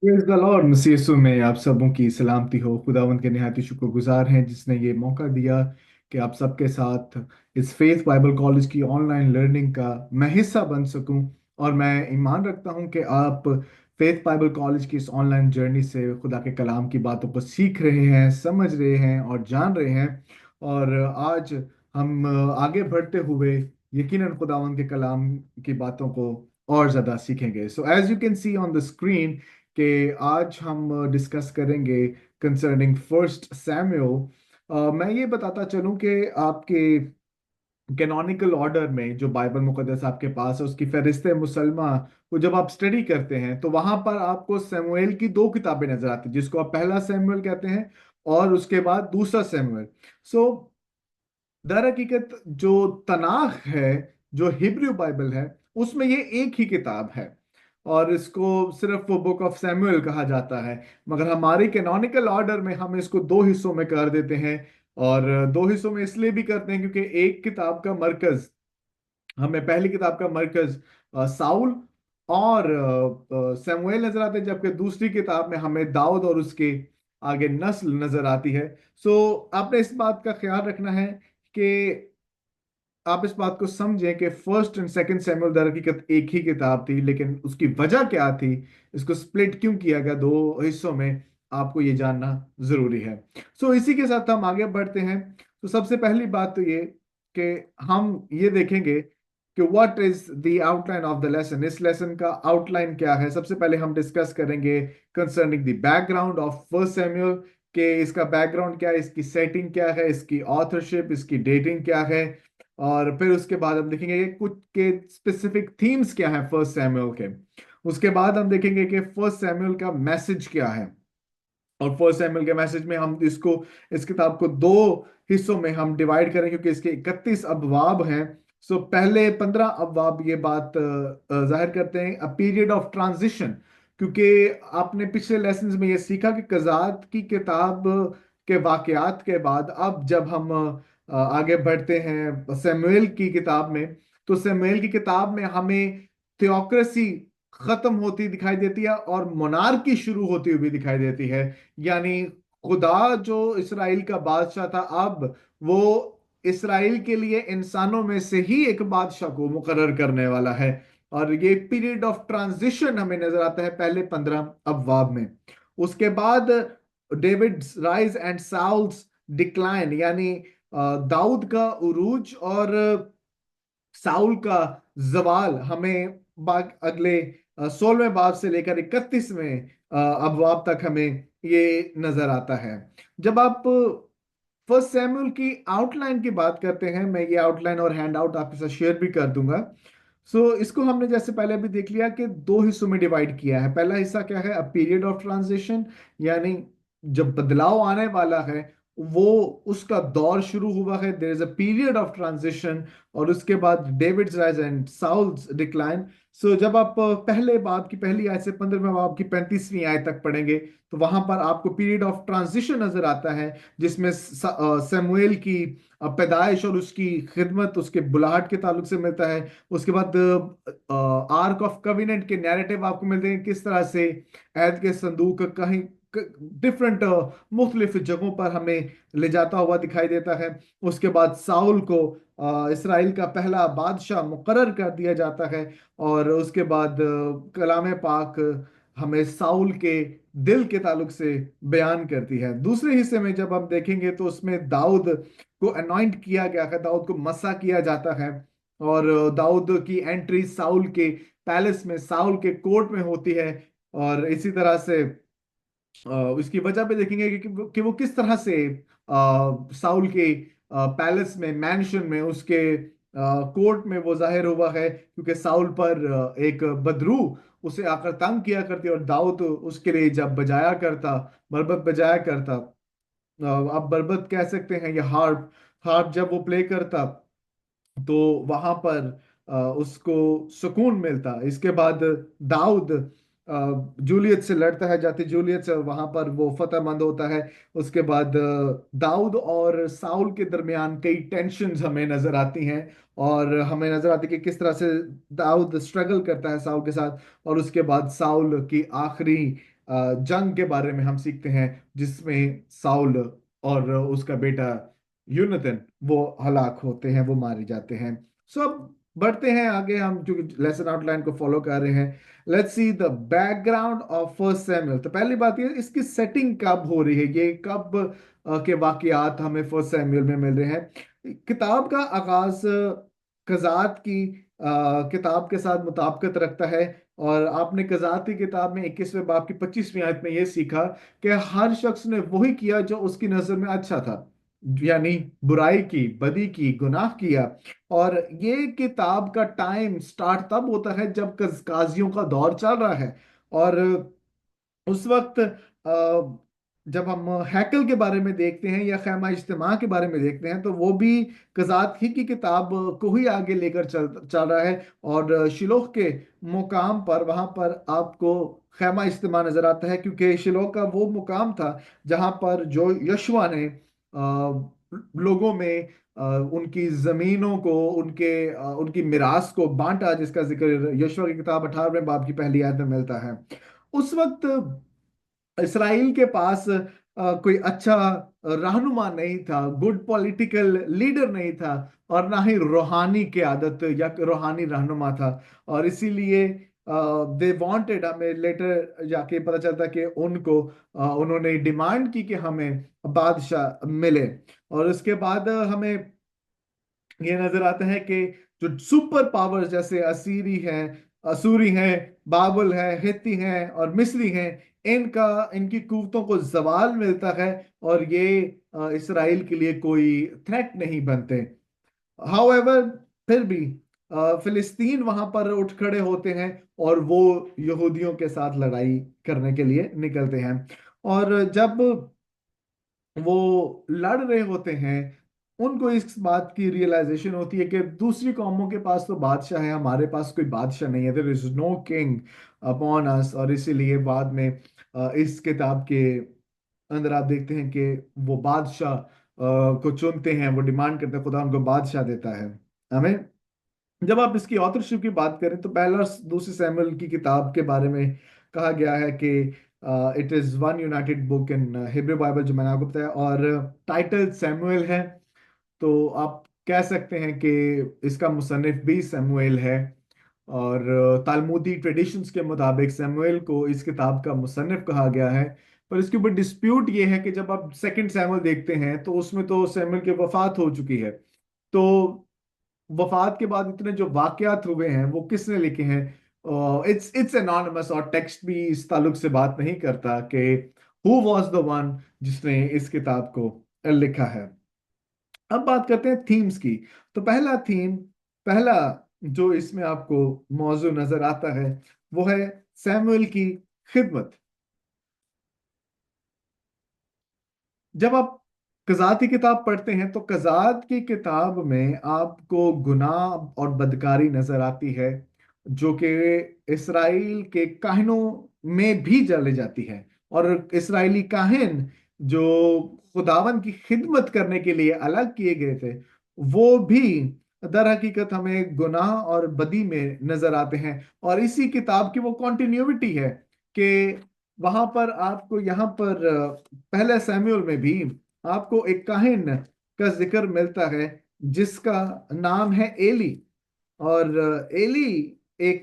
Praise the lord. Masih Yeshu में आप सबों की सलामती हो। खुदावंद के निहायती शुक्रगुजार हैं जिसने ये मौका दिया कि आप सबके साथ इस फेथ बाइबल कॉलेज की ऑनलाइन लर्निंग का मैं हिस्सा बन सकूं। और मैं ईमान रखता हूं कि आप फेथ बाइबल कॉलेज की इस ऑनलाइन जर्नी से खुदा के कलाम की बातों को सीख रहे हैं, समझ रहे हैं और जान रहे हैं। और आज हम आगे बढ़ते हुए यकीनन खुदावंद के कलाम की बातों को और ज़्यादा सीखेंगे। So as you can see on the screen कि आज हम डिस्कस करेंगे कंसर्निंग फर्स्ट सैमुअल। मैं ये बताता चलूं कि आपके कैनोनिकल ऑर्डर में जो बाइबल मुकद्दस आपके पास है उसकी फहरिस्त मुसलमा को जब आप स्टडी करते हैं तो वहां पर आपको सैमुएल की दो किताबें नजर आती हैं, जिसको आप पहला सैमुएल कहते हैं और उसके बाद दूसरा सैमुएल। सो दर हकीकत जो तनाख है, जो हिब्रू बाइबल है, उसमें ये एक ही किताब है और इसको सिर्फ वो बुक ऑफ सैमुअल कहा जाता है। मगर हमारे कैनोनिकल ऑर्डर में हम इसको दो हिस्सों में कर देते हैं। और दो हिस्सों में इसलिए भी करते हैं क्योंकि एक किताब का मरकज, हमें पहली किताब का मरकज साउल और सैमुएल नजर आते हैं, जबकि दूसरी किताब में हमें दाऊद और उसके आगे नस्ल नजर आती है। सो आपने इस बात का ख्याल रखना है कि आप इस बात को समझें कि फर्स्ट एंड सेकंड सैमुअल दर हकीकत एक ही किताब थी, लेकिन उसकी वजह क्या थी, इसको स्प्लिट क्यों किया गया दो हिस्सों में, आपको ये जानना जरूरी है। सो इसी के साथ हम आगे बढ़ते हैं। तो सबसे पहली बात तो ये कि हम ये देखेंगे कि what is the outline of the lesson. इस लेसन का आउटलाइन क्या है, सबसे पहले हम डिस्कस करेंगे concerning the background of first Samuel, कि इसका बैकग्राउंड क्या है, इसकी सेटिंग क्या है, इसकी ऑथरशिप, इसकी डेटिंग क्या है। और फिर उसके बाद हम देखेंगे कि कुछ के स्पेसिफिक थीम्स क्या हैं फर्स्ट सैमुअल के। उसके बाद हम देखेंगे कि फर्स्ट सैमुअल का मैसेज क्या है। और फर्स्ट सैमुअल के मैसेज में हम इसको, इस किताब को दो हिस्सों में हम डिवाइड करें क्योंकि इसके 31 अबवाब हैं। सो पहले 15 अबवाब ये बात जाहिर करते हैं अ पीरियड ऑफ ट्रांजिशन, क्योंकि आपने पिछले लेसन्स में ये सीखा कि कज़ात की किताब के वाकयात के बाद अब जब हम आगे बढ़ते हैं सैमुएल की किताब में, तो सैमुएल की किताब में हमें थियोक्रेसी खत्म होती दिखाई देती है और मोनार्की शुरू होती हुई दिखाई देती है। यानी खुदा जो इसराइल का बादशाह था, अब वो इसराइल के लिए इंसानों में से ही एक बादशाह को मुकर्रर करने वाला है। और ये पीरियड ऑफ ट्रांजिशन हमें नजर आता है पहले 15 अबवाब में। उसके बाद David rise and Saul's decline, यानी दाऊद का उरूज और साउल का जवाल हमें अगले 16वें बाब से लेकर 31वें अबवाब तक हमें ये नजर आता है। जब आप फर्स्ट सैमुअल की आउटलाइन की बात करते हैं, मैं ये आउटलाइन और हैंड आउट आपके साथ शेयर भी कर दूंगा। इसको हमने जैसे पहले भी देख लिया कि दो हिस्सों में डिवाइड किया है। पहला हिस्सा क्या है, अ पीरियड ऑफ ट्रांजिशन, यानी जब बदलाव आने वाला है, वो उसका दौर शुरू हुआ है, there is a period of transition. और उसके बाद David's rise and Saul's decline. जब आप पहले बाब की पहली आयत से 15वें बाब की 35वीं आयत तक पढ़ेंगे तो वहां पर आपको पीरियड ऑफ ट्रांजिशन नजर आता है, जिसमें समुएल की पैदाइश और उसकी खिदमत, उसके बुलाहट के ताल्लुक से मिलता है। उसके बाद आर्क ऑफ कविनेंट के नैरेटिव आपको मिलते हैं, किस तरह से ऐद के संदूक कहीं डिफरेंट मुख्तलिफ जगहों पर हमें ले जाता हुआ दिखाई देता है। उसके बाद साउल को इसराइल का पहला बादशाह मुकर्रर कर दिया जाता है। और उसके बाद कलाम पाक हमें साउल के दिल के ताल्लुक से बयान करती है। दूसरे हिस्से में जब हम देखेंगे तो उसमें दाऊद को अनॉइंट किया गया है, दाऊद को मसा किया जाता है। और दाऊद की एंट्री साउल के पैलेस में, साउल के कोर्ट में होती है। और इसी तरह से इसकी वजह पे देखेंगे कि वो किस तरह से साउल के पैलेस में, मैंशन में, उसके कोर्ट में वो जाहिर हुआ है, क्योंकि साउल पर एक बदरू उसे आकर तंग किया करती और दाऊद उसके लिए जब बजाया करता, मरबत बजाया करता, आप बरबत कह सकते हैं या हार्प, हार्प जब वो प्ले करता तो वहां पर उसको सुकून मिलता। इसके बाद दाऊद जूलियत से लड़ता है, जाति जूलियत से, वहां पर वो फतेहमंद होता है। उसके बाद दाऊद और साउल के दरमियान कई टेंशन्स हमें नजर आती हैं और हमें नजर आती है कि किस तरह से दाऊद स्ट्रगल करता है साउल के साथ। और उसके बाद साउल की आखिरी जंग के बारे में हम सीखते हैं, जिसमें साउल और उसका बेटा यूनतन वो हलाक होते हैं, वो मारे जाते हैं। सो अब बढ़ते हैं आगे, हम जो लेसन आउटलाइन को फॉलो कर रहे हैं। Let's see the background of first Samuel. तो पहली बात ये, इसकी सेटिंग कब हो रही है, ये कब के वाकयात हमें फर्स्ट सैमुअल में मिल रहे हैं। किताब का आगाज कज़ात की किताब के साथ मुताबिकत रखता है। और आपने कज़ात की किताब में 21वें बाब की 25वीं आयत में यह सीखा कि हर शख्स ने वही किया जो उसकी नजर में अच्छा था, यानी बुराई की, बदी की, गुनाह किया। और ये किताब का टाइम स्टार्ट तब होता है जब काजियों का दौर चल रहा है। और उस वक्त जब हम हैकल के बारे में देखते हैं या खैमा इज्तिमा के बारे में देखते हैं, तो वो भी कज़ात ही की किताब को ही आगे लेकर चल चल रहा है। और शिलोह के मुकाम पर, वहां पर आपको खैमा इज्तिमा नजर आता है, क्योंकि शिलोह का वो मुकाम था जहां पर जो यशवा ने लोगों में उनकी जमीनों को, उनकी मिरास को बांटा, जिसका जिक्र यशवा की किताब 18वें बाब की पहली आयत में मिलता है। उस वक्त इसराइल के पास कोई अच्छा रहनुमा नहीं था, गुड पॉलिटिकल लीडर नहीं था, और ना ही रूहानी क़यादत या रूहानी रहनुमा था। और इसीलिए दे वांटेड, हमें लेटर जाके पता चलता कि उन्होंने डिमांड की कि हमें बादशाह मिले। और उसके बाद हमें ये नजर आता है कि जो सुपर पावर्स जैसे असूरी हैं, बाबुल है, हित्ती हैं और मिस्री हैं, इनकी कुव्वतों को जवाल मिलता है, और ये इसराइल के लिए कोई थ्रेट नहीं बनते। हाउएवर, फिर भी फिलिस्तीन वहां पर उठ खड़े होते हैं, और वो यहूदियों के साथ लड़ाई करने के लिए निकलते हैं। और जब वो लड़ रहे होते हैं, उनको इस बात की रियलाइजेशन होती है कि दूसरी कौमों के पास तो बादशाह है, हमारे पास कोई बादशाह नहीं है, there is no king upon us. और इसीलिए बाद में इस किताब के अंदर आप देखते हैं कि वो बादशाह को चुनते हैं, वो डिमांड करते हैं, खुदा उनको बादशाह देता है। हमें जब आप इसकी ऑथरशिप की बात करें, तो पहला और दूसरी सैमुअल की किताब के बारे में कहा गया है कि it is one United book in Hebrew Bible, जो मैंने आपको बताया, और टाइटल सैमुअल है। तो आप कह सकते हैं कि इसका मुसन्निफ भी सैमुअल है। और तालमुदी ट्रेडिशंस के मुताबिक सैमुअल को इस किताब का मुसन्निफ कहा गया है। पर इसके ऊपर डिस्प्यूट ये है कि जब आप सेकंड सैमुअल देखते हैं, तो उसमें तो सैमुअल की वफात हो चुकी है। तो वफात के बाद इतने जो वाकयात हुए हैं, वो किसने लिखे हैं? इट्स एनोनिमस, और टेक्स्ट भी इस ताल्लुक से बात नहीं करता कि हु वाज द वन जिसने इस किताब को लिखा है। अब बात करते हैं थीम्स की। तो पहला जो इसमें आपको मौजू नजर आता है, वो है सैमुअल की खिदमत। जब आप कज़ात की किताब पढ़ते हैं, तो कज़ात की किताब में आपको गुनाह और बदकारी नजर आती है, जो कि इसराइल के काहिनों में भी जले जाती है। और इसराइली काहिन जो खुदावन की खिदमत करने के लिए अलग किए गए थे, वो भी दर हकीकत हमें गुनाह और बदी में नजर आते हैं। और इसी किताब की वो कॉन्टिन्यूटी है कि वहां पर आपको, यहाँ पर पहले सैमुअल में भी आपको एक काहिन का जिक्र मिलता है, जिसका नाम है एली। और एली एक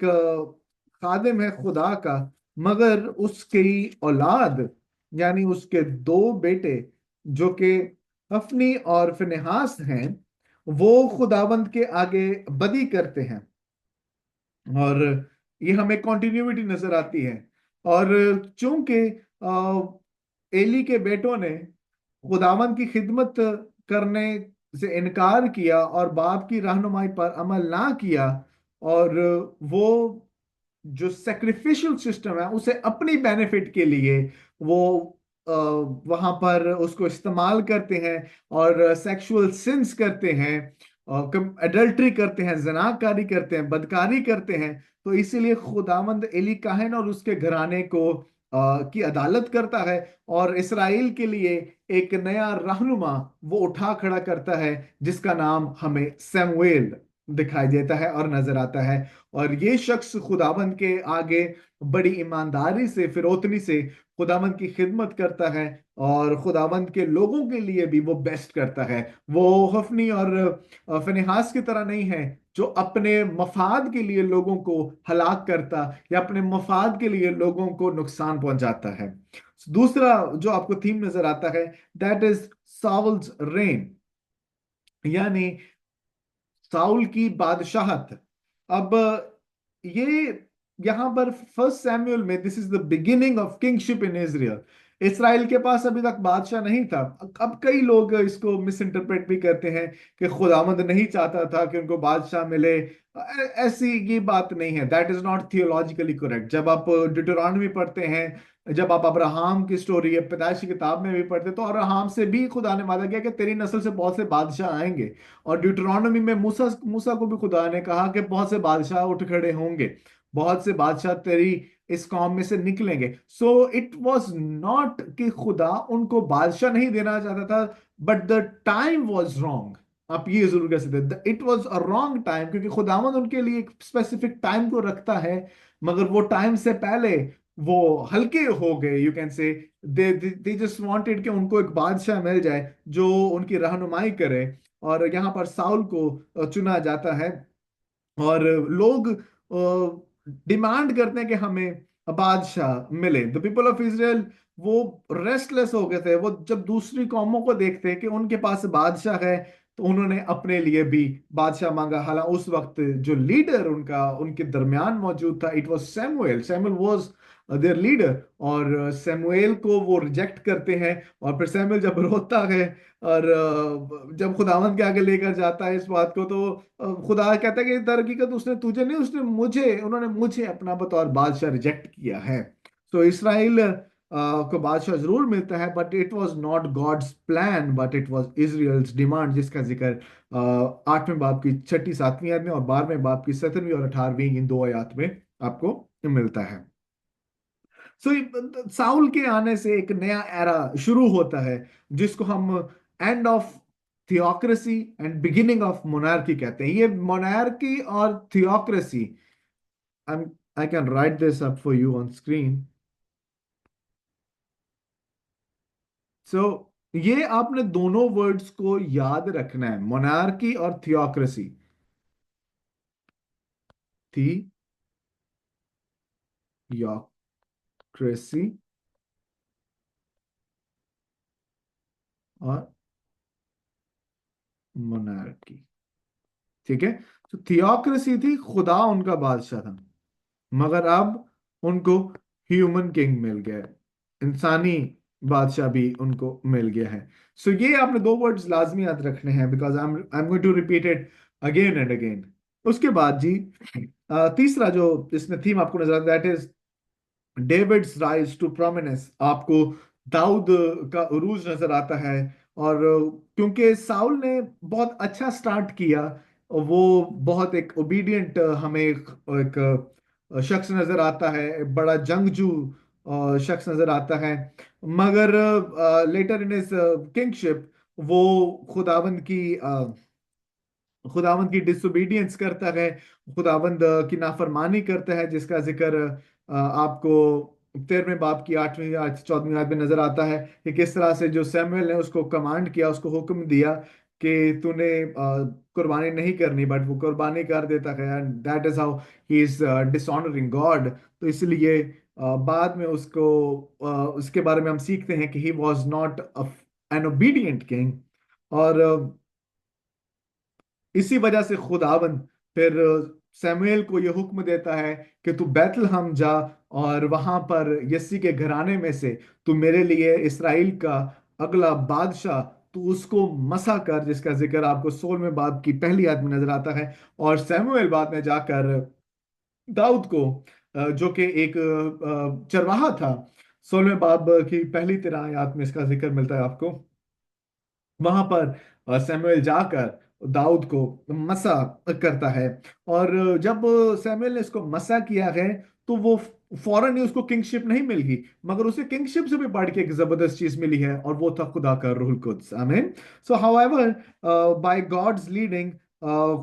खादिम है खुदा का, मगर उसकी औलाद, यानी उसके दो बेटे, जो कि हफनी और फिनेहास हैं, वो खुदावंद के आगे बदी करते हैं। और ये हमें कॉन्टिन्यूटी नजर आती है। और चूंकि एली के बेटों ने खुदावंद की खिदमत करने से इनकार किया और बाप की रहनुमाई पर अमल ना किया, और वो जो सेक्रिफिशियल सिस्टम है उसे अपनी बेनिफिट के लिए वो वहां पर उसको इस्तेमाल करते हैं, और सेक्सुअल सिंस करते हैं, एडल्ट्री करते हैं, जनाकारी करते हैं, बदकारी करते हैं। तो इसीलिए खुदावंद एली काहन और उसके घराने को की अदालत करता है, और इसराइल के लिए एक नया रहनुमा वो उठा खड़ा करता है, जिसका नाम हमें सैमुएल दिखाई देता है और नजर आता है। और ये शख्स खुदावंद के आगे बड़ी ईमानदारी से, फिरौतनी से खुदावंद की खिदमत करता है, और खुदावंद के लोगों के लिए भी वो बेस्ट करता है। वो हफनी और फिनेहास की तरह नहीं है जो अपने मफाद के लिए लोगों को हलाक करता या अपने मफाद के लिए लोगों को नुकसान पहुंचाता है। दूसरा जो आपको थीम नजर आता है, दैट इज साउल्स रेन, यानी साउल की बादशाहत। अब ये यहां पर फर्स्ट सैमुअल में, this is the beginning of kingship in Israel. Israel के पास अभी तक बादशाह नहीं था। अब कई लोग इसको मिस इंटरप्रेट भी करते हैं कि खुदावंद नहीं चाहता था कि उनको बादशाह मिले। ऐसी ये बात नहीं है, that is not theologically correct. जब आप डिटरोनॉमी पढ़ते हैं, जब आप अब्राहम की स्टोरी पैदाइश की किताब में भी पढ़ते, तो अब्राहम से भी खुदा ने वादा किया कि तेरी नस्ल से बहुत से बादशाह आएंगे। और ड्यूटरोनॉमी में मूसा मूसा को भी खुदा ने कहा कि बहुत से बादशाह उठ खड़े होंगे, बहुत से बादशाह तेरी इस कौम में से निकलेंगे। सो इट वॉज नॉट कि खुदा उनको बादशाह नहीं देना चाहता था, but the time was wrong. आप ये जरूर कह सकते, it was a wrong time, क्योंकि खुदावंद उनके लिए एक स्पेसिफिक टाइम को रखता है, मगर वो टाइम से पहले वो हल्के हो गए, यू कैन से। दे जस्ट वांटेड कि उनको एक बादशाह मिल जाए जो उनकी रहनुमाई करे। और यहाँ पर साउल को चुना जाता है, और लोग डिमांड करते हैं कि हमें बादशाह मिले। द पीपल ऑफ इसराइल वो रेस्टलेस हो गए थे। वो जब दूसरी कौमों को देखते हैं कि उनके पास बादशाह है, तो उन्होंने अपने लिए भी बादशाह मांगा। हालांकि उस वक्त जो लीडर उनका उनके दरमियान मौजूद था, it was Samuel. Samuel was there leader, और सैमुएल को वो रिजेक्ट करते हैं। और फिर सैमुएल जब रोता है और जब खुदावंद के आगे लेकर जाता है इस बात को, तो खुदा कहता है कि दर हकीकत उसने तुझे नहीं, उसने मुझे, उन्होंने मुझे अपना बतौर बादशाह रिजेक्ट किया है। तो इसराइल को बादशाह जरूर मिलता है, but it was not God's plan, but it was Israel's demand, जिसका जिक्र 8वें बाब की 6ठी 7वीं आयत में और 12वें बाब की 17वीं और 18वीं, इन दो आयत में आपको मिलता है। साउल के आने से एक नया एरा शुरू होता है, जिसको हम end of theocracy and beginning of monarchy कहते हैं। ये मोनार्की और theocracy, I can write this up for you on screen. So ये आपने दोनों वर्ड्स को याद रखना है, मोनार्की और थियोक्रेसी। थियोक्रेसी और मोनार्की, ठीक है। तो थियोक्रेसी थी, खुदा उनका बादशाह था, मगर अब उनको ह्यूमन किंग मिल गया है, इंसानी बादशाह भी उनको मिल गया है। सो ये आपने दो वर्ड्स लाजमी याद रखने हैं, because I am going to repeat it again and again. उसके बाद जी तीसरा जो इसमें थीम आपको नजर आता है, that is David's rise to prominence. आपको दाऊद का उरूज नजर आता है। और क्योंकि साउल ने बहुत अच्छा स्टार्ट किया, वो बहुत एक ओबीडियंट हमें एक शख्स नजर आता है, एक बड़ा जंगजू शख्स नजर आता है। मगर लेटर इन हिज किंगशिप वो खुदावंद की खुदावंद की डिसोबीडियंस करता है, खुदावंद की नाफरमानी करता है, जिसका जिक्र आपको 13वें बाब की 8वीं या 14वीं आयत में नजर आता है कि किस तरह से जो सैमुएल ने उसको कमांड किया, उसको हुक्म दिया कि तूने कुर्बानी नहीं करनी, बट वो कुर्बानी कर देता है। And that is how he is dishonouring God. तो इसलिए बाद में उसको उसके बारे में हम सीखते हैं कि he was not an obedient king. और इसी वजह से खुदावन फिर सैमुएल को यह हुक्म देता है कि तू बैतलहम जा, और वहां पर यसी के घराने में से तू मेरे लिए इसराइल का अगला बादशाह तू उसको मसा कर, जिसका जिक्र आपको 16वें बाब की पहली आयत में नजर आता है। और सैमुएल बाद में जाकर दाऊद को, जो कि एक चरवाहा था, 16वें बाब की पहली 13 आयत में इसका जिक्र मिलता है आपको। वहां पर सैमुएल जाकर दाऊद को मसा करता है। और जब सैमुएल ने इसको मसा किया है, तो वो फौरन ही उसको किंगशिप नहीं मिल गई, मगर उसे किंगशिप से भी बढ़ के एक जबरदस्त चीज मिली है, और वो था खुदा का रूहुल कुद्स। आमीन। So however by God's leading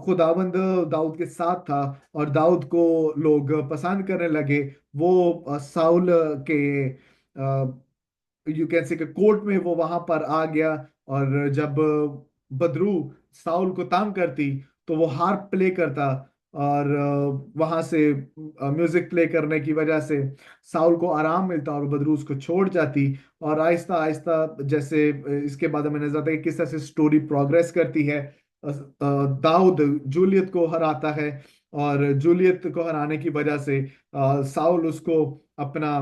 खुदावंद दाऊद के साथ था और दाऊद को लोग पसंद करने लगे। वो साउल के यू कैन से कोर्ट में वो वहां पर आ गया। और जब बदरू साउल को तंग करती तो वो हार्प प्ले करता। और वहां से म्यूजिक प्ले करने की वजह से साउल को आराम मिलता और बदरू उसको छोड़ जाती। और आहिस्ता आहिस्ता जैसे इसके बाद हमें नजर आता है कि किस तरह से स्टोरी प्रोग्रेस करती है। दाऊद जूलियत को हराता है और जूलियत को हराने की वजह से साउल उसको अपना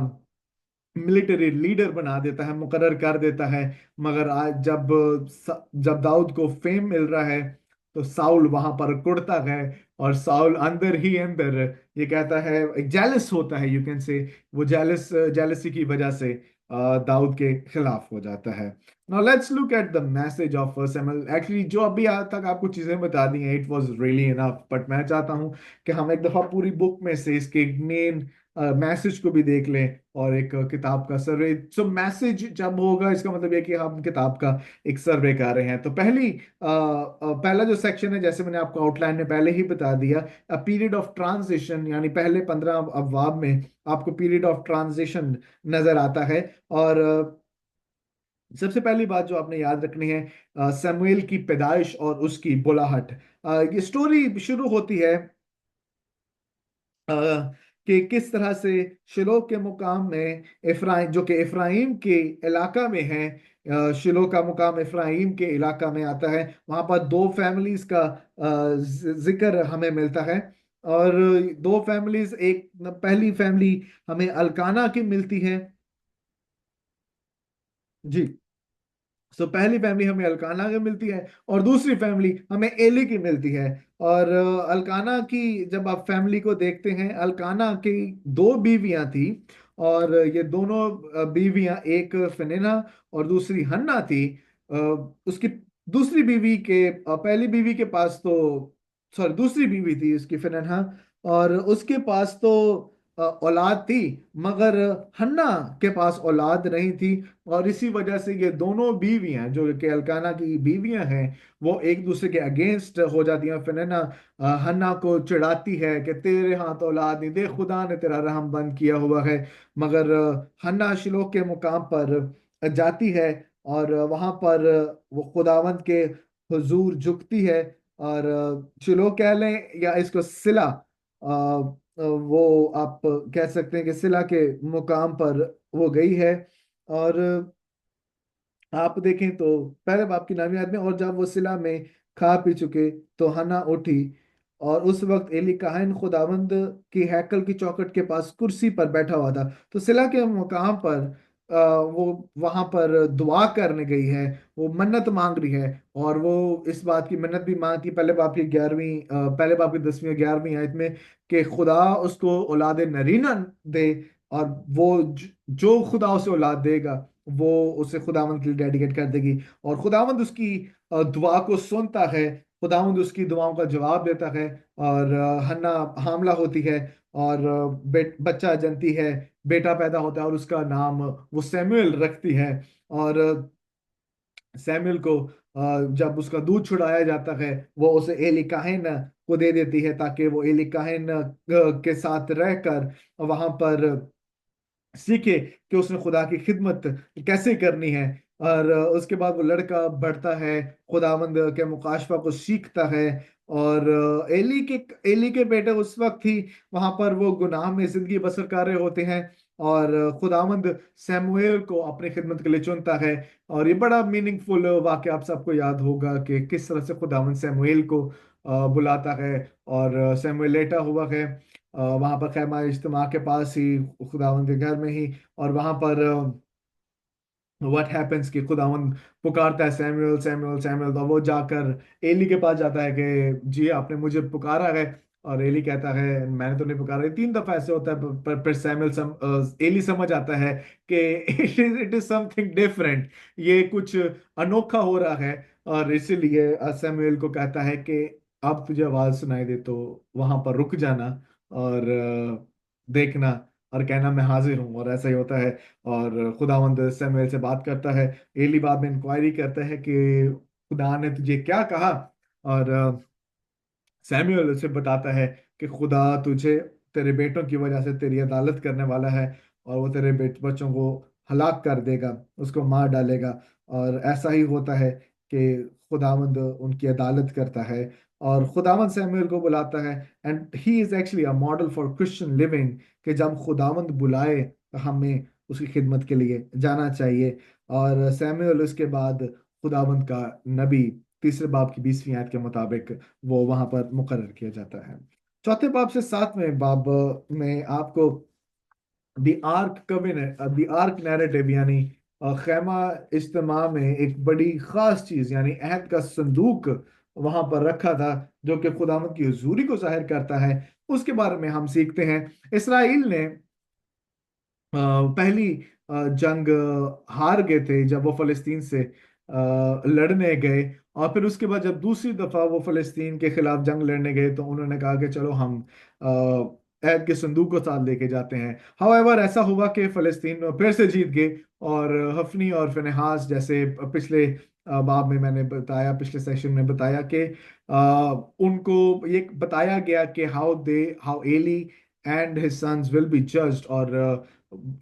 मिलिट्री लीडर बना देता है, मुकर्रर कर देता है। मगर आज जब दाऊद को फेम मिल रहा है तो साउल वहां पर कुड़ता है। और साउल अंदर ही अंदर ये कहता है, एक जेलस होता है यू कैन से, वो जेलसी की वजह से दाऊद के खिलाफ हो जाता है। Now let's look at the message of first Samuel. Actually जो अभी आज तक आपको चीजें बता दी हैं, it was really enough, but मैं चाहता हूं कि हम एक दफा पूरी बुक में से इसके मेन मैसेज को भी देख लें और एक किताब का सर्वे। सो मैसेज जब होगा इसका मतलब ये कि हम किताब का एक सर्वे कर रहे हैं। तो पहला जो सेक्शन है, जैसे मैंने आपको आउटलाइन में पहले ही बता दिया, अ पीरियड ऑफ ट्रांजिशन, यानी पहले 15 अबवाब में आपको पीरियड ऑफ ट्रांजिशन नजर आता है। और सबसे पहली बात जो आपने याद रखनी है, समुएल की पैदाइश और उसकी बुलाहट। ये स्टोरी शुरू होती है अ, कि किस तरह से शिलो के मुकाम में इफ्राइम, जो कि इफ्राइम के इलाका में है, शिलो का मुकाम इफ्राइम के इलाका में आता है। वहां पर दो फैमिलीज का जिक्र हमें मिलता है। और दो फैमिलीज, एक पहली फैमिली हमें अल्काना की मिलती है। जी। सो पहली फैमिली हमें अल्काना की मिलती है और दूसरी फैमिली हमें एली की मिलती है। और अल्काना की जब आप फैमिली को देखते हैं, अल्काना की दो बीवियां थी। और ये दोनों बीवियां, एक फिनेना और दूसरी हन्ना थी। अ, उसकी दूसरी बीवी के पहली बीवी के पास तो, सॉरी, दूसरी बीवी थी उसकी फिनेना, और उसके पास तो औलाद थी। मगर हन्ना के पास औलाद नहीं थी। और इसी वजह से ये दोनों बीवियां जो कि अल्काना की बीवियां हैं, वो एक दूसरे के अगेंस्ट हो जाती हैं। फिनना हन्ना को चिढ़ाती है कि तेरे हाथ औलाद नहीं, देख खुदा ने तेरा रहम बंद किया हुआ है। मगर हन्ना शिलो के मुकाम पर जाती है और वहां पर वो खुदावंद के हुजूर झुकती है। और शिलो कह लें या इसको सिला, वो आप कह सकते हैं कि सिला के मुकाम पर वो गई है। और आप देखें तो पहले बाप की नामी याद में, और जब वो सिला में खा पी चुके तो हन्ना उठी। और उस वक्त एली काहन खुदावंद की हैकल की चौखट के पास कुर्सी पर बैठा हुआ था। तो सिला के मुकाम पर वो वहां पर दुआ करने गई है, वो मन्नत मांग रही है। और वो इस बात की मन्नत भी मांगती, पहले बाप की 10वीं और 11वीं आयत में, कि खुदा उसको औलाद नरीना दे। और वो जो खुदा उसे औलाद देगा वो उसे खुदावंद के लिए डेडिकेट कर देगी। और खुदावंद उसकी दुआ को सुनता है, खुदावंद उसकी दुआओं का जवाब देता है। और हन्ना हामला होती है और बच्चा जनती है, बेटा पैदा होता है और उसका नाम वो सैमुअल रखती है। और सैमुअल को जब उसका दूध छुड़ाया जाता है, वो उसे एली काहिन को दे देती है ताकि वो एली काहिन के साथ रहकर वहां पर सीखे कि उसने खुदा की खिदमत कैसे करनी है। और उसके बाद वो लड़का बढ़ता है, खुदावंद के मुकाशफा को सीखता है। और एली के बेटे उस वक्त ही वहां पर वो गुनाह में जिंदगी बसर कर रहे होते हैं। और खुदावंद सैमुएल को अपनी खिदमत के लिए चुनता है। और ये बड़ा मीनिंगफुल वाक्य आप सबको याद होगा कि किस तरह से खुदावंद सैमुएल को बुलाता है। और सैमुएल लेटा हुआ है वहां पर खैमा इज्तिमा के पास ही, खुदावंद के घर में ही। और वहां पर व्हाट हैपेंस कि खुदावंद पुकारता है, सैमुअल सैमुअल सैमुअल। तो वो जाकर एली के पास जाता है कि जी आपने मुझे पुकारा है। और एली कहता है मैंने तो नहीं पुकारा। ये 3 दफा ऐसे होता है, पर एली समझ आता है कि इट इज समथिंग डिफरेंट, ये कुछ अनोखा हो रहा है। और इसीलिए सैमुअल को कहता है कि अब तुझे आवाज सुनाई दे तो वहां पर रुक जाना और देखना और कहना मैं हाजिर हूँ। और ऐसा ही होता है। और खुदावंद सैमुएल से बात करता है। एली बाद में इंक्वायरी करता है कि खुदा ने तुझे क्या कहा। और सैमुअल उसे बताता है कि खुदा तुझे तेरे बेटों की वजह से तेरी अदालत करने वाला है, और वो तेरे बच्चों को हलाक कर देगा, उसको मार डालेगा। और ऐसा ही होता है कि खुदावंद उनकी अदालत करता है। और खुदावंद सैमुअल को बुलाता है, and he is actually a model for Christian living, कि जब खुदावंद बुलाए तो हमें उसकी खिदमत के लिए जाना चाहिए। और सैमुअल उसके बाद खुदावंद का नबी तीसरे बाब की 20वीं आयत के मुताबिक वो वहां पर मुकर्रर किया जाता है। चौथे बाब से 7वें बाब में आपको the ark covenant, the ark narrative, यानी खैमा इज्तिमा में एक बड़ी खास चीज यानी अहद का संदूक वहां पर रखा था, जो कि खुदावंद की हुजूरी को जाहिर करता है। उसके बारे में हम सीखते हैं। इसराइल ने पहली जंग हार गए थे जब वो फलस्तीन से लड़ने गए। और फिर उसके बाद जब दूसरी दफा वो फलस्तीन के खिलाफ जंग लड़ने गए तो उन्होंने कहा कि चलो हम ऐद के संदूक को साथ लेके जाते हैं। हाउएवर ऐसा हुआ कि फलस्तीन फिर से जीत गए, और हफनी और फिनेहास जैसे पिछले बाब में मैंने बताया, पिछले सेशन में बताया कि उनको ये बताया गया कि how Eli and his sons will be judged. और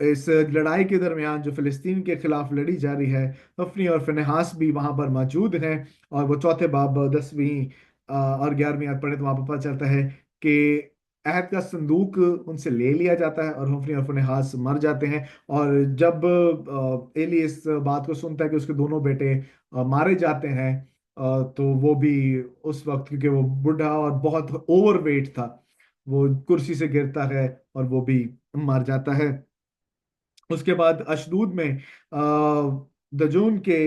इस लड़ाई के दरमियान जो फिलिस्तीन के खिलाफ लड़ी जा रही है, हफनी और फिनेहास भी वहां पर मौजूद हैं। और वो चौथे बाब 10वीं और 11वीं आयत पढ़े तो वहां पर पता चलता है कि अहद का संदूक उनसे ले लिया जाता है और हफनी और फिनेहास मर जाते हैं। और जब एली इस बात को सुनता है कि उसके दोनों बेटे मारे जाते हैं, तो वो भी उस वक्त, क्योंकि वो बुढ़ा और बहुत ओवरवेट था, वो कुर्सी से गिरता है और वो भी मर जाता है। उसके बाद अशदूद में दजून के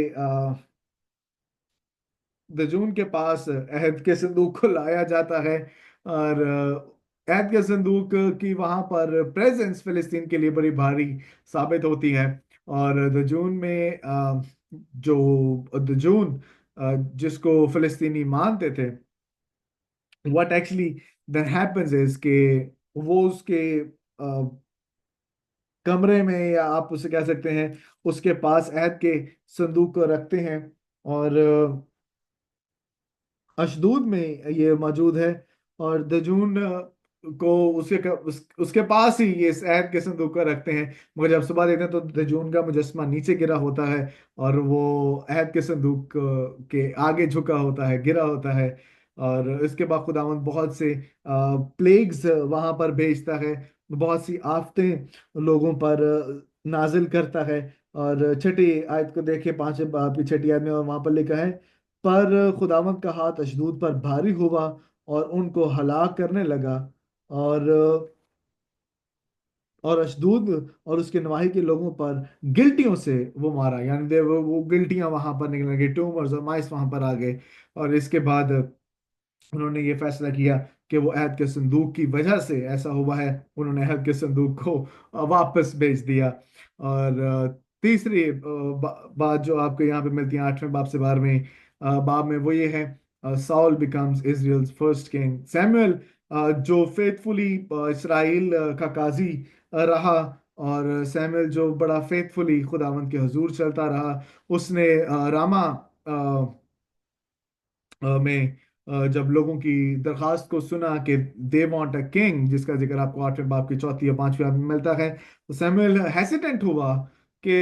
दजून के पास अहद के संदूक को लाया जाता है। और अहद के संदूक की वहां पर प्रेजेंस फिलिस्तीन के लिए बड़ी भारी साबित होती है। और दजून में जो दजून जिसको फिलिस्तीनी मानते थे, what actually then happens is के वो उसके कमरे में, या आप उसे कह सकते हैं उसके पास अहद के संदूक को रखते हैं। और अशदूद में ये मौजूद है। और दजून को उसके पास ही ये शहद के संदूक को रखते हैं। मगर जब सुबह देखते हैं तो दजून का मुजस्मा नीचे गिरा होता है, और वो अहद के संदूक के आगे झुका होता है, गिरा होता है। और इसके बाद खुदावंद बहुत से प्लेग्स वहां पर भेजता है, बहुत सी आफतें लोगों पर नाजिल करता है। और छठी आयत को देखे, 5वें बाब की छठी आयत में, और वहां पर लिखा है, पर खुदावंद का हाथ अशदूद पर भारी हुआ और उनको हलाक करने लगा। और अशदूद और उसके नवाही के लोगों पर गिल्टियों से वो मारा, यानी वो गिल्टियां वहां पर निकलने लगी, ट्यूमर्स और माइस वहां पर आ गए। और इसके बाद उन्होंने ये फैसला किया कि वो अहद के संदूक की वजह से ऐसा हुआ है, उन्होंने अहद के संदूक को वापस भेज दिया। और तीसरी बात जो आपको यहाँ पे मिलती है 8वें बाब से 12वें बाब में, वो ये है, Saul becomes Israel's first king. Samuel जो फेथफुली इसराइल का काजी रहा, और सैमुअल जो बड़ा फेथफुली खुदावंद के हुजूर चलता रहा, उसने रामा में जब लोगों की दरखास्त को सुना कि दे वांट अ किंग, जिसका जिक्र आपको 8वें बाब की चौथी या 5वीं आयत में मिलता है, तो सैमुअल हेसिटेंट हुआ कि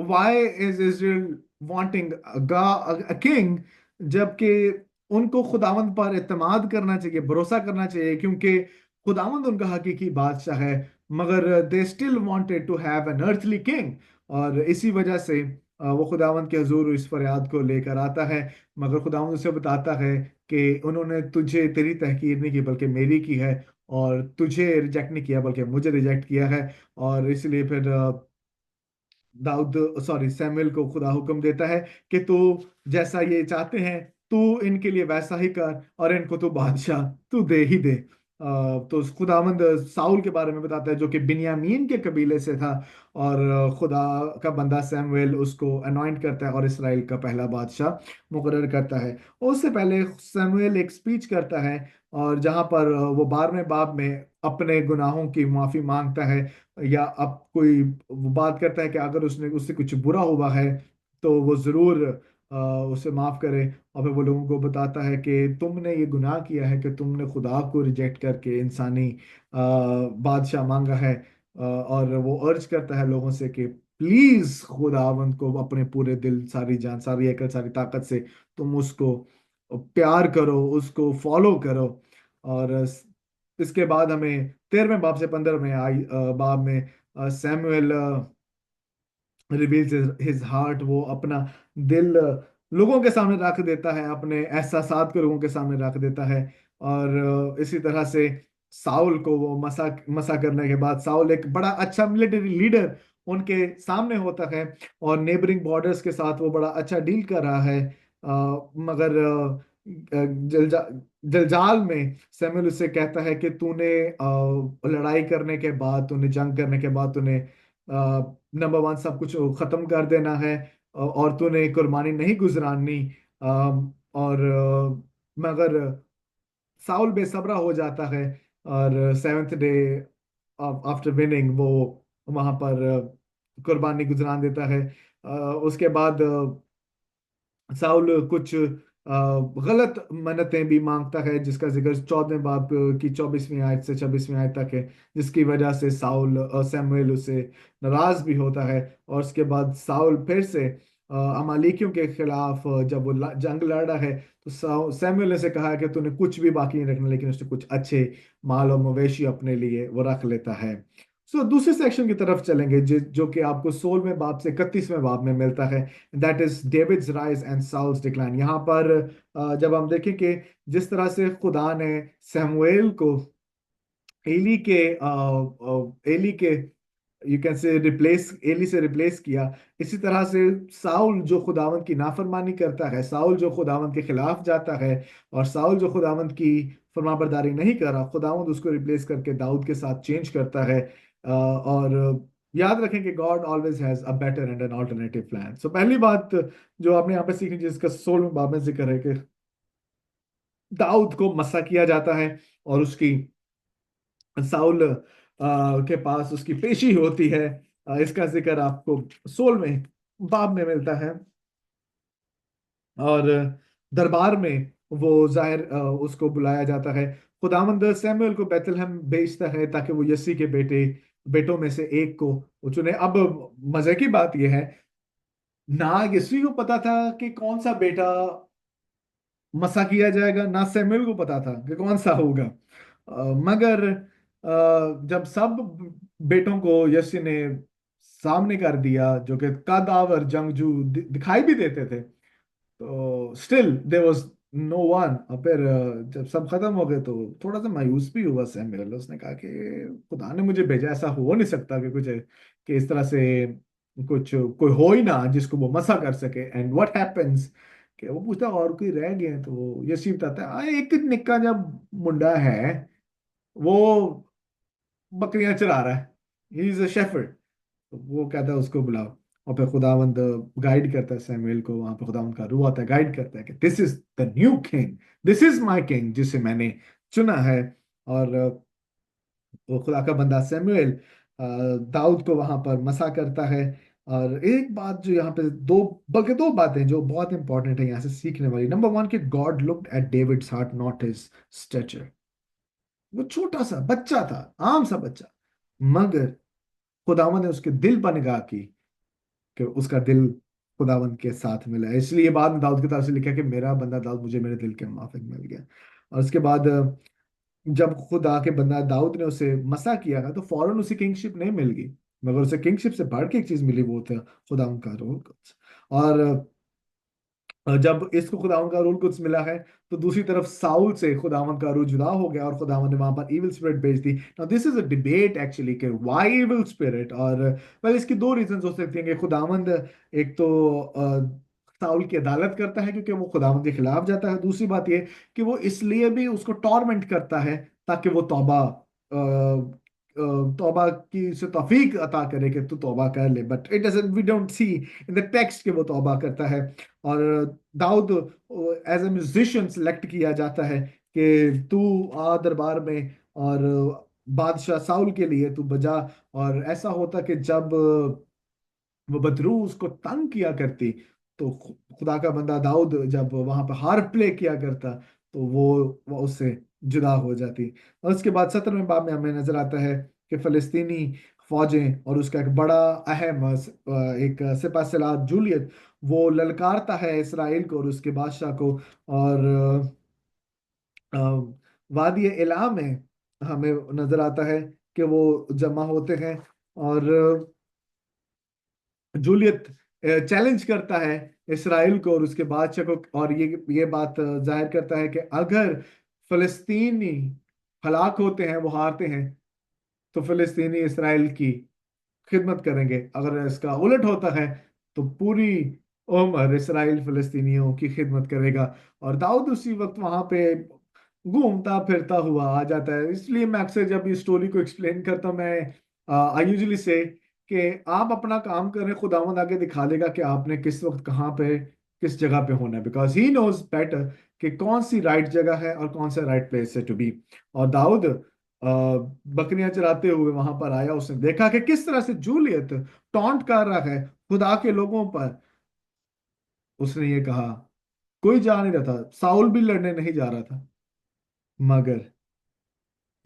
why is Israel wanting a king, जबकि उनको खुदावंद पर एतमाद करना चाहिए, भरोसा करना चाहिए, क्योंकि खुदावंद उनका हकीकी बादशाह है। मगर they still wanted to have an earthly king. और इसी वजह से वो खुदावंद के हुजूर इस फरियाद को लेकर आता है। मगर खुदावंद उसे बताता है कि उन्होंने तुझे, तेरी तहकीर नहीं की बल्कि मेरी की है, और तुझे रिजेक्ट नहीं किया बल्कि मुझे रिजेक्ट किया है। और इसलिए फिर दाऊद, सॉरी, सैमुअल को खुदा हुक्म देता है कि तू जैसा ये चाहते हैं तू इनके लिए वैसा ही कर, और इनको तू बादशाह तू दे ही दे। तो खुदावंद साउल के बारे में बताता है, जो कि बिन्यामीन के कबीले से था। और खुदा का बंदा सैमुएल उसको अनॉइंट करता है और इसराइल का पहला बादशाह मुकर्रर करता है। उससे पहले सैमुएल एक स्पीच करता है, और जहां पर वो 12वें बाब में अपने गुनाहों की माफी मांगता है, या अब कोई वो बात करता है कि अगर उसने उससे कुछ बुरा हुआ है तो वो जरूर उसे माफ करे। और फिर वो लोगों को बताता है कि तुमने ये गुनाह किया है कि तुमने खुदा को रिजेक्ट करके इंसानी बादशाह मांगा है। और वो अर्ज करता है लोगों से कि प्लीज खुदावंद को अपने पूरे दिल, सारी जान, सारी अकल, सारी ताकत से तुम उसको प्यार करो, उसको फॉलो करो। और इसके बाद हमें 13वें बाब से 15वें बाब में सैमुअल रिवील्स हिज हार्ट, वो अपना दिल लोगों के सामने रख देता है, अपने एहसासात को लोगों के सामने रख देता है। और इसी तरह से साउल को वो मसा मसा करने के बाद साउल एक बड़ा अच्छा मिलिट्री लीडर उनके सामने होता है, और नेबरिंग बॉर्डर्स के साथ वो बड़ा अच्छा डील कर रहा है। मगर जलजाल में सैमुअल उससे कहता है कि तूने लड़ाई करने के बाद, तूने जंग करने के बाद, तूने नंबर वन सब कुछ खत्म कर देना है, और तूने कुर्बानी नहीं गुजरानी। और मगर साउल बेसब्रा हो जाता है, और सेवेंथ डे आफ्टर विनिंग वो वहां पर कुर्बानी गुजरान देता है। उसके बाद साउल कुछ गलत मन्नतें भी मांगता है, जिसका जिक्र 14वें बाब की 24वीं आयत से 26वीं आयत तक है, जिसकी वजह से साउल सैमुएल उसे नाराज भी होता है। और उसके बाद साउल फिर से अमालेकियों के खिलाफ जब वो जंग लड़ रहा है, तो सैमुएल ने से कहा कि तूने कुछ भी बाकी नहीं रखना, लेकिन उसने कुछ अच्छे माल और मवेशी अपने लिए वो रख लेता है। दूसरे सेक्शन की तरफ चलेंगे, जो कि आपको 16वें बाब से 31वें बाब में मिलता है। That is David's rise and Saul's decline. यहाँ पर जब हम देखें कि जिस तरह से खुदा ने सैमुएल को एली के एली के you can say replace Eli से रिप्लेस किया, इसी तरह से साउल जो खुदावंद की नाफरमानी करता है, साउल जो खुदावंद के खिलाफ जाता है, और साउल जो खुदावंद की फरमाबरदारी नहीं कर रहा, खुदावंद उसको रिप्लेस करके दाऊद के साथ चेंज करता है। और याद रखें कि God always has a better and an alternative plan. So पहली बात जो आपने यहाँ पे सीखी, जिसका 16वें बाब में जिक्र है, कि दाऊद को मसा किया जाता है, और उसकी साउल के पास उसकी पेशी होती है। इसका जिक्र आपको 16वें बाब में मिलता है। और दरबार में वो जाहिर उसको बुलाया जाता है। खुदावंद सैमुअल को बैतलहम भेजता है ताकि वो यसी के बेटों में से एक को वो चुने। अब मजे की बात यह है, ना यसी को पता था कि कौन सा बेटा मसा किया जाएगा, ना सैमुअल को पता था कि कौन सा होगा। मगर जब सब बेटों को यसी ने सामने कर दिया, जो कि कदावर जंगजू दिखाई भी देते थे, तो still there was no one. और फिर जब सब खत्म हो गए तो थोड़ा सा मायूस भी हुआ सैमुअल। उसने कहा कि खुदा ने मुझे भेजा, ऐसा हो नहीं सकता कि कुछ, कि इस तरह से कुछ कोई हो ही ना जिसको वो मसा कर सके। एंड व्हाट हैपेंस, कि वो पूछता है, और कोई रह गए? तो ये सी बताता है, एक निक्का जब मुंडा है, वो बकरियां चरा रहा है, ही इज अ शेफर्ड। तो वो कहता है उसको बुलाओ। और फिर खुदावंद गाइड करता है सैमुएल को, वहां पे खुदावंद का रूह आता है, गाइड करता है कि this is the new king, this is my king, जिसे मैंने चुना है। और वो खुदा का बंदा सैमुएल दाऊद को वहां पर मसा करता है। और एक बात जो यहाँ पे, दो बल्कि दो बातें जो बहुत इंपॉर्टेंट है यहाँ से सीखने वाली। नंबर वन, कि God looked at David's heart, not his stature. वो छोटा सा बच्चा था, आम सा बच्चा, मगर खुदावंद ने उसके दिल पर निगाह की, कि उसका दिल खुदावंद के साथ मिला है। इसलिए बाद में दाऊद की तरफ से लिखा कि मेरा बंदा दाऊद मुझे मेरे दिल के मुताबिक मिल गया। और उसके बाद जब खुदा के बंदा दाऊद ने उसे मसा किया था, तो फौरन उसे किंगशिप नहीं मिल गई, मगर उसे किंगशिप से बढ़ के एक चीज मिली, वो था खुदावंद का रूह कुद्स। और जब इसको खुदावन का रूल कुछ मिला है, तो दूसरी तरफ साउल से खुदावन का रूल जुदा हो गया, और खुदावन ने वहां पर इविल स्पिरिट भेज दी। Now this is a debate actually, कि व्हाई इविल स्पिरिट। और वेल, इसकी दो रीजंस हो सकती हैं। कि खुदावंद एक तो साउल की अदालत करता है क्योंकि वो खुदावंद के खिलाफ जाता है। दूसरी बात ये कि वो इसलिए भी उसको टॉर्मेंट करता है ताकि वो तौबा की से तौफीक अता करे कि तू तौबा कर ले। But it doesn't, we don't see in the text कि वो तौबा करता है। और Daud as a musician select किया जाता है कि तू आ दरबार में, और बादशाह साउल के लिए तू बजा। और ऐसा होता कि जब वो बदरू उसको तंग किया करती, तो खुदा का बंदा दाऊद जब वहां पर हार प्ले किया करता, तो वो उससे जुदा हो जाती। और उसके बाद 17वें बाब में हमें नजर आता है कि फलस्तीनी फौजें और उसका एक बड़ा अहम एक सिपह सलार जूलियत, वो ललकारता है इसराइल को और उसके बादशाह को। और अ, वादी इला में हमें नजर आता है कि वो जमा होते हैं, और जूलियत चैलेंज करता है इसराइल को और उसके बादशाह को, और ये बात जाहिर करता है कि अगर फलस्तीनी हलाक होते हैं, वो हारते हैं, तो फलस्तीनी इसराइल की खिदमत करेंगे। अगर इसका उलट होता है तो पूरी उम्र इसराइल फलस्तीनियों की खिदमत करेगा। और दाऊद उसी वक्त वहां पे घूमता फिरता हुआ आ जाता है। इसलिए मैं अक्सर जब ये स्टोरी को एक्सप्लेन करता हूँ, मैं आई यूजुअली से कि आप अपना काम करें, खुदावंद आगे दिखा देगा कि आपने किस वक्त कहाँ पे किस जगह पे होना है, बिकॉज ही नोज बेटर कि कौन सी राइट जगह है और कौन सा राइट प्लेस है टू बी। और दाऊद बकरियां चराते हुए वहां पर आया, उसने देखा कि किस तरह से जूलियत टॉन्ट कर रहा है खुदा के लोगों पर। उसने ये कहा, कोई जा नहीं रहा था, साउल भी लड़ने नहीं जा रहा था, मगर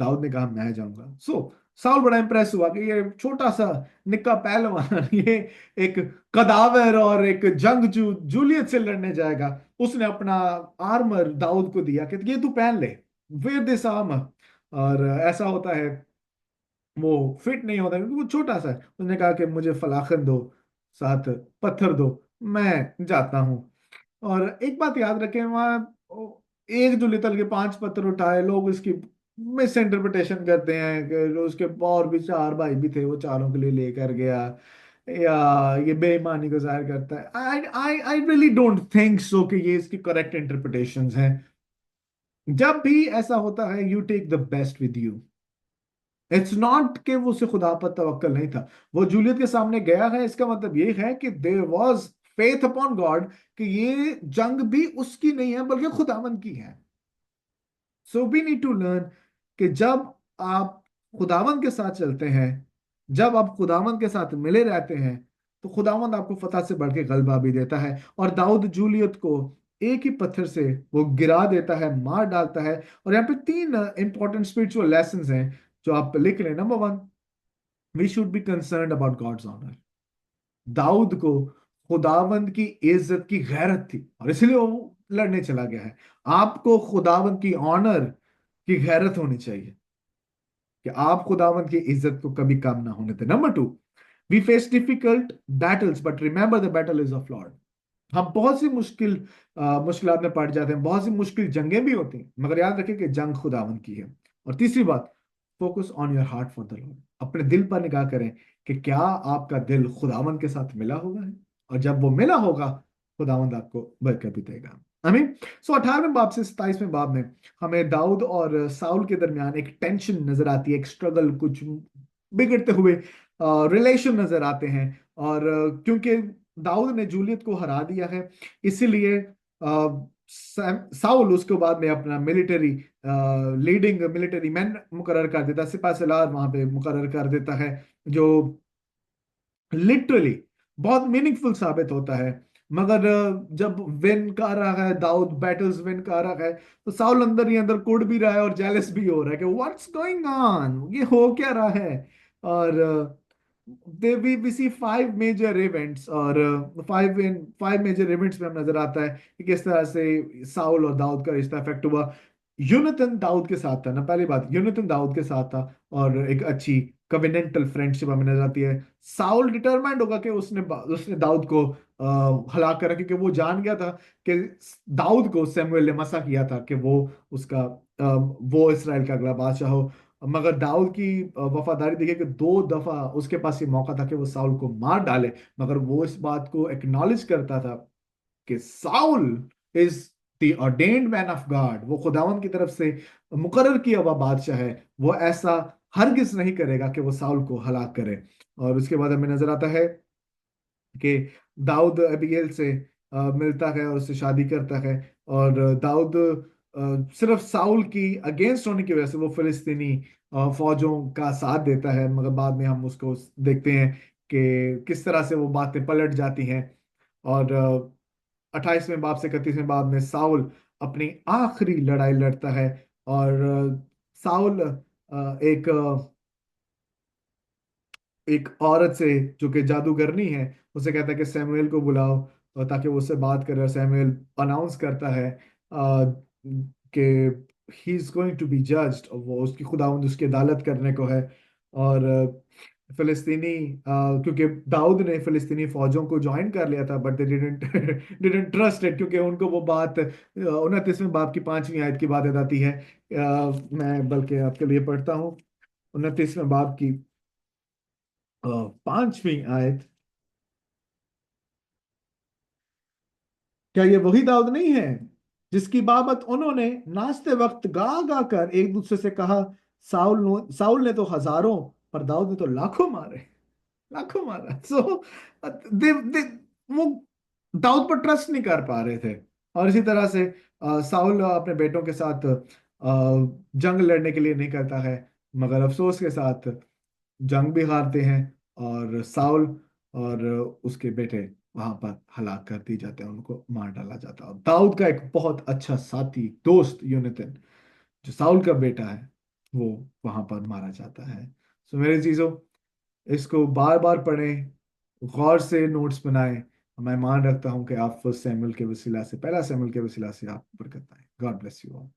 दाऊद ने कहा मैं जाऊंगा। साउल बड़ा इंप्रेस हुआ कि ये छोटा सा निक्का पहलवान ये एक कदावर और एक जंगजू जूलियत से लड़ने जाएगा। उसने अपना आर्मर दाऊद को दिया कि ये तू पहन ले, वेयर दिस आर्मर। और ऐसा होता है, वो फिट नहीं होता क्योंकि वो छोटा सा है। उसने कहा कि मुझे फलाखन दो, साथ पत्थर दो, मैं जाता हूँ। और एक बात याद रखें, वहां एक जो लितल के 5 पत्थर उठाए, लोग इसकी मिस इंटरप्रिटेशन करते हैं कि जो उसके और भी 4 भाई भी थे, वो चारों के लिए लेकर गया, या ये बेईमानी को जाहिर करता है। I I I really don't think so कि ये इसकी करेक्ट इंटरप्रिटेशंस हैं। जब भी ऐसा होता है, you take the best with you. It's not कि वो उसे खुदा पर तवक्कल नहीं था। वो जूलियत के सामने गया है, इसका मतलब ये है कि there was faith upon God कि ये जंग भी उसकी नहीं है बल्कि खुदावंद की है। So we need to learn कि जब आप खुदावंद के साथ चलते हैं, जब आप खुदावंद के साथ मिले रहते हैं, तो खुदावंद आपको फतह से बढ़ के गलबा भी देता है। और दाऊद जूलियत को एक ही पत्थर से वो गिरा देता है, मार डालता है। और यहाँ पे 3 इंपॉर्टेंट स्पिरिचुअल लेसन्स हैं जो आप लिख लें। Number 1, we should be concerned about God's honour. Daud को खुदावंद की इज्जत की गैरत थी और इसलिए वो लड़ने चला गया है। आपको खुदावंद की ऑनर की गैरत होनी चाहिए कि आप खुदावंद की इज्जत को कभी कम ना होने दें। Number 2, we face difficult battles but remember the battle is of Lord. हम बहुत सी मुश्किलात में पड़ जाते हैं, बहुत सी मुश्किल जंगें भी होती हैं, मगर याद रखें कि जंग खुदावंद की है। और तीसरी बात, focus on your heart for the Lord. अपने दिल पर निगाह करें कि क्या आपका दिल खुदावंद के साथ मिला हुआ है, और जब वो मिला होगा, खुदावंद आपको बरकत भी देगा। आमीन। 18वें बाब से 27वें बाब में हमें दाऊद और साउल के दरमियान एक टेंशन नजर आती है, एक स्ट्रगल, कुछ बिगड़ते हुए रिलेशन नजर आते हैं। और क्योंकि दाऊद ने जूलियत को हरा दिया है, इसीलिए साउल उसके बाद में अपना मिलिट्री लीडिंग मिलिट्री मैन मुकर्रर कर देता है, सिपह सलार वहां पे मुकर्रर कर देता है, जो लिटरली बहुत मीनिंगफुल साबित होता है। मगर जब विन कर रहा है दाऊद, बैटल्स विन कर रहा है, तो साउल अंदर ही अंदर कुड़ भी रहा है और जेलस भी हो रहा है कि व्हाट्स गोइंग ऑन, ये हो क्या रहा है। और दे वी सी 5 मेजर इवेंट्स, और 5 मेजर इवेंट्स में हम नजर आता है कि किस तरह से साउल और दाऊद का रिश्ता इफेक्ट हुआ। यूनतन दाऊद के साथ था ना, पहली बात, यूनतन दाऊद के साथ था और एक अच्छी कविनेंटल फ्रेंडशिप हमें नजर आती है। साउल डिटरमाइंड होगा कि उसने दाऊद को हलाक करा, क्योंकि वो जान गया था कि दाऊद को सैमुएल ने मसा किया था कि वो इसराइल का अगला बादशाह हो। मगर दाऊद की वफादारी देखिए कि 2 दफा उसके पास ये मौका था कि वो साउल को मार डाले, मगर वो इस बात को एक्नॉलेज करता था कि Saul is the ordained man of God, वो खुदावन की तरफ से मुकर्रर किया हुआ बादशाह है। वो ऐसा हरगिज नहीं करेगा कि वो साउल को हलाक करे। और उसके बाद हमें नजर आता है कि दाऊद अबीगैल से मिलता है और उससे शादी करता है। और दाऊद सिर्फ साउल की अगेंस्ट होने की वजह से वो फिलिस्तीनी फौजों का साथ देता है, मगर बाद में हम उसको देखते हैं कि किस तरह से वो बातें पलट जाती हैं। और 28वें बाब से 31वें बाब में साउल अपनी आखिरी लड़ाई लड़ता है। और साउल एक औरत से जो कि जादूगरनी है, उसे कहता है कि सैमुएल को बुलाओ और ताकि वो उससे बात करे। और सैमुएल अनाउंस करता है कि he is going to be judged, और वो उसकी खुदावंद उसकी अदालत करने को है। और फिलिस्तीनी क्योंकि दाऊद ने फिलिस्तीनी फौजों को ज्वाइन कर लिया था, but they didn't didn't trust it, क्योंकि उनको वो बात 29वें बाब की 5वीं आयत की बात याद आती है। मैं बल्कि आपके लिए पढ़ता हूँ 29वें बाब की 5वीं आयत। क्या ये वही दाऊद नहीं है जिसकी बाबत उन्होंने नाचते वक्त गा गा कर एक दूसरे से कहा, साउल ने तो हजारों पर दाऊद ने तो लाखों मारे, लाखों मारा। सो दे वो दाऊद पर ट्रस्ट नहीं कर पा रहे थे। और इसी तरह से साउल अपने बेटों के साथ जंग लड़ने के लिए नहीं करता है, मगर अफसोस के साथ जंग भी हारते हैं। और साउल और उसके बेटे वहां पर हलाक कर दिए जाते हैं, उनको मार डाला जाता है। और दाऊद का एक बहुत अच्छा साथी दोस्त यूनाथन, जो साउल का बेटा है, वो वहां पर मारा जाता है। सो मेरे चीजों, इसको बार बार पढ़ें, गौर से नोट्स बनाएं। मैं मान रखता हूं कि आप फर्स्ट सैमुअल के वसीला से, पहला सैमुअल के वसीला से आप बरकत पाएं। God bless you all.